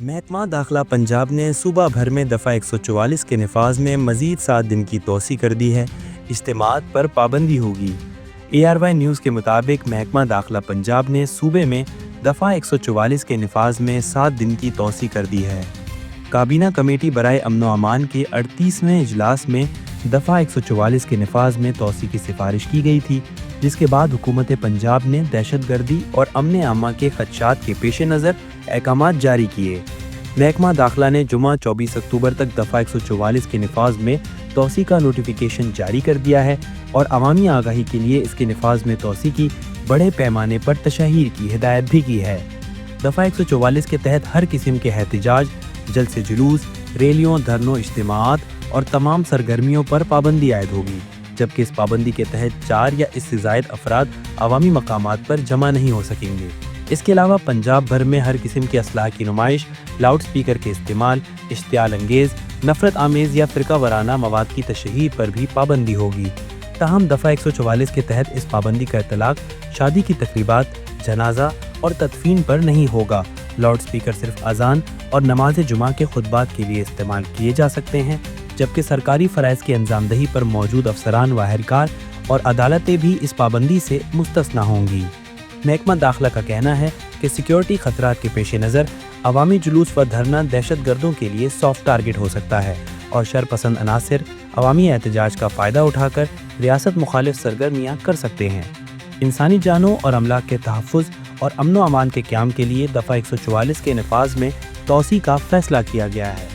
محکمہ داخلہ پنجاب نے صوبہ بھر میں دفعہ 144 کے نفاذ میں مزید 7 دن کی توسیع کر دی ہے۔ اجتماعات پر پابندی ہوگی۔ ARY نیوز کے مطابق محکمہ داخلہ پنجاب نے صوبے میں دفعہ 144 کے نفاذ میں 7 دن کی توسیع کر دی ہے۔ کابینہ کمیٹی برائے امن و امان کے 38ویں اجلاس میں دفعہ 144 کے نفاذ میں توسیع کی سفارش کی گئی تھی، جس کے بعد حکومت پنجاب نے دہشت گردی اور امن عامہ کے خدشات کے پیش نظر احکامات جاری کیے۔ محکمہ داخلہ نے جمعہ 24 اکتوبر تک دفعہ 144 کے نفاذ میں توسیع کا نوٹیفیکیشن جاری کر دیا ہے اور عوامی آگاہی کے لیے اس کے نفاذ میں توسیع کی بڑے پیمانے پر تشہیر کی ہدایت بھی کی ہے۔ دفعہ 144 کے تحت ہر قسم کے احتجاج، جلسے جلوس، ریلیوں، دھرنوں، اجتماعات اور تمام سرگرمیوں پر پابندی عائد ہوگی، جبکہ اس پابندی کے تحت 4 یا اس سے زائد افراد عوامی مقامات پر جمع نہیں ہو سکیں گے۔ اس کے علاوہ پنجاب بھر میں ہر قسم کی اسلحہ کی نمائش، لاؤڈ سپیکر کے استعمال، اشتعال انگیز، نفرت آمیز یا فرقہ وارانہ مواد کی تشہیر پر بھی پابندی ہوگی۔ تاہم دفعہ 144 کے تحت اس پابندی کا اطلاق شادی کی تقریبات، جنازہ اور تدفین پر نہیں ہوگا۔ لاؤڈ سپیکر صرف اذان اور نماز جمعہ کے خطبات کے لیے استعمال کیے جا سکتے ہیں، جبکہ سرکاری فرائض کی انجام دہی پر موجود افسران و اہلکار اور عدالتیں بھی اس پابندی سے مستثنیٰ ہوں گی۔ محکمہ داخلہ کا کہنا ہے کہ سیکیورٹی خطرات کے پیش نظر عوامی جلوس و دھرنا دہشت گردوں کے لیے سافٹ ٹارگٹ ہو سکتا ہے اور شر پسند عناصر عوامی احتجاج کا فائدہ اٹھا کر ریاست مخالف سرگرمیاں کر سکتے ہیں۔ انسانی جانوں اور املاک کے تحفظ اور امن و امان کے قیام کے لیے دفعہ 144 کے نفاذ میں توسیع کا فیصلہ کیا گیا ہے۔